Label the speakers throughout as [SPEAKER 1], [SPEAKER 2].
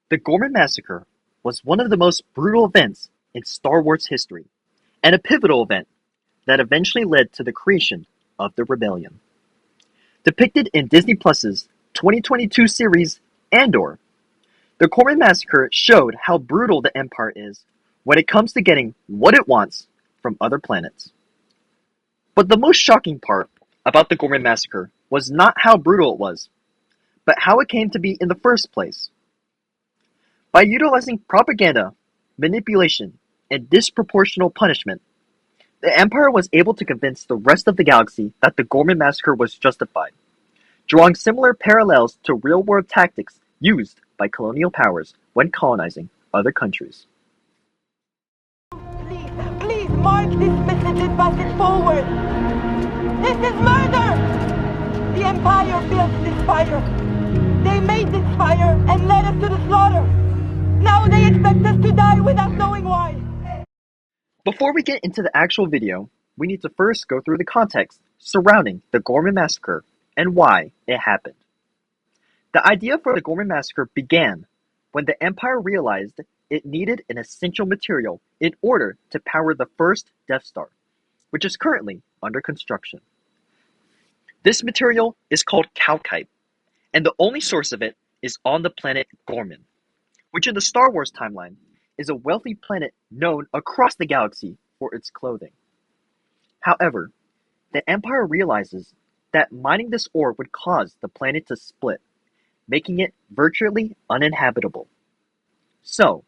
[SPEAKER 1] The Ghorman Massacre was one of the most brutal events in Star Wars history, and a pivotal event that eventually led to the creation of the Rebellion. Depicted in Disney Plus's 2022 series Andor, the Ghorman Massacre showed how brutal the Empire is when it comes to getting what it wants from other planets. But the most shocking part about the Ghorman Massacre was not how brutal it was, but how it came to be in the first place. By utilizing propaganda, manipulation, and disproportional punishment, the Empire was able to convince the rest of the galaxy that the Ghorman Massacre was justified, drawing similar parallels to real-world tactics used by colonial powers when colonizing other countries.
[SPEAKER 2] Please, please mark this message and pass it forward. This is murder! The Empire built this fire. They made this fire and led us to the slaughter. Now they expect us to die without knowing why.
[SPEAKER 1] Before we get into the actual video, we need to first go through the context surrounding the Ghorman Massacre and why it happened. The idea for the Ghorman Massacre began when the Empire realized it needed an essential material in order to power the first Death Star, which is currently under construction. This material is called calcite, and the only source of it is on the planet Ghorman, which in the Star Wars timeline is a wealthy planet known across the galaxy for its clothing. However, the Empire realizes that mining this ore would cause the planet to split, making it virtually uninhabitable. So,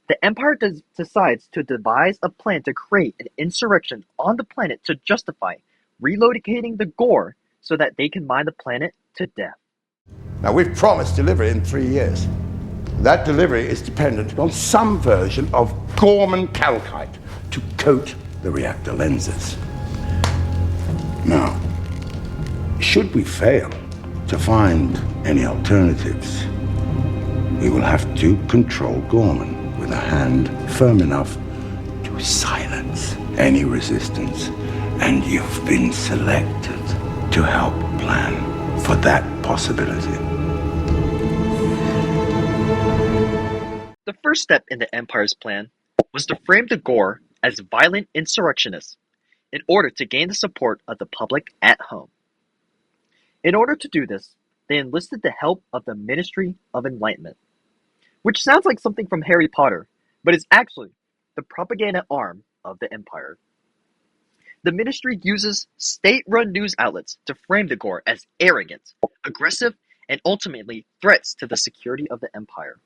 [SPEAKER 1] the Empire decides to devise a plan to create an insurrection on the planet to justify relocating the Ghor so that they can mine the planet to death.
[SPEAKER 3] Now, we've promised delivery in 3 years. That delivery is dependent on some version of Ghorman calcite to coat the reactor lenses. Now, should we fail to find any alternatives, we will have to control Ghorman with a hand firm enough to silence any resistance. And you've been selected to help plan for that possibility.
[SPEAKER 1] The first step in the Empire's plan was to frame the Ghor as violent insurrectionists in order to gain the support of the public at home. In order to do this, they enlisted the help of the Ministry of Enlightenment, which sounds like something from Harry Potter, but is actually the propaganda arm of the Empire. The Ministry uses state-run news outlets to frame the Ghor as arrogant, aggressive, and ultimately threats to the security of the Empire.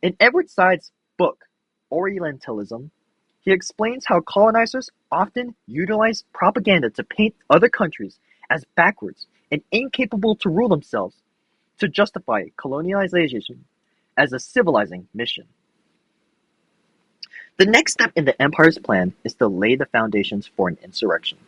[SPEAKER 1] In Edward Said's book, Orientalism, he explains how colonizers often utilize propaganda to paint other countries as backwards and incapable to rule themselves to justify colonialization as a civilizing mission. The next step in the Empire's plan is to lay the foundations for an insurrection.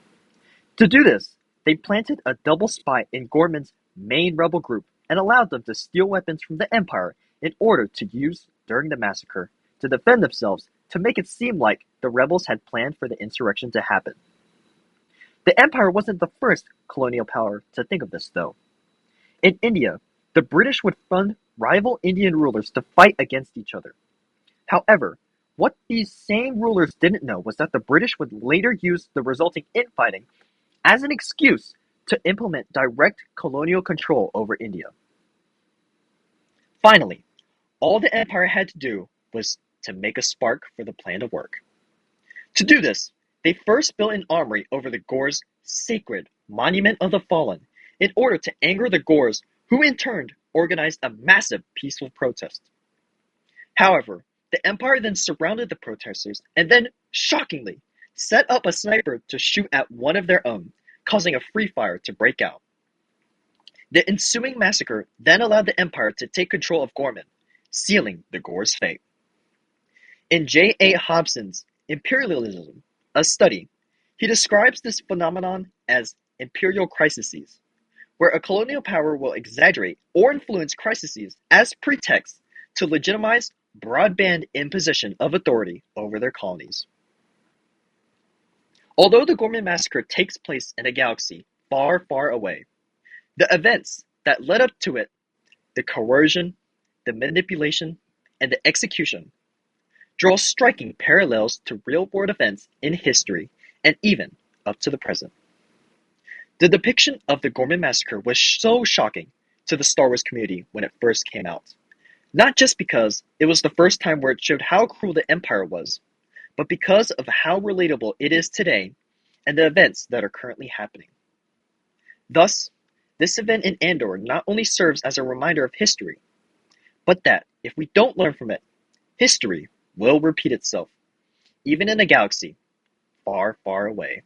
[SPEAKER 1] To do this, they planted a double spy in Ghorman's main rebel group and allowed them to steal weapons from the Empire in order to use during the massacre to defend themselves to make it seem like the rebels had planned for the insurrection to happen. The Empire wasn't the first colonial power to think of this, though. In India, the British would fund rival Indian rulers to fight against each other. However, what these same rulers didn't know was that the British would later use the resulting infighting as an excuse to implement direct colonial control over India. Finally, all the Empire had to do was to make a spark for the plan to work. To do this, they first built an armory over the Ghor's sacred Monument of the Fallen in order to anger the Ghors, who in turn organized a massive peaceful protest. However, the Empire then surrounded the protesters and then, shockingly, set up a sniper to shoot at one of their own, causing a free fire to break out. The ensuing massacre then allowed the Empire to take control of Ghorman, sealing the Ghor's fate. In J.A. Hobson's Imperialism, a study, he describes this phenomenon as imperial crises, where a colonial power will exaggerate or influence crises as pretext to legitimize broadband imposition of authority over their colonies. Although the Ghorman Massacre takes place in a galaxy far, far away, the events that led up to it, the coercion, the manipulation, and the execution draw striking parallels to real-world events in history and even up to the present. The depiction of the Ghorman Massacre was so shocking to the Star Wars community when it first came out, not just because it was the first time where it showed how cruel the Empire was, but because of how relatable it is today and the events that are currently happening. Thus, this event in Andor not only serves as a reminder of history, but that if we don't learn from it, history will repeat itself, even in a galaxy far, far away.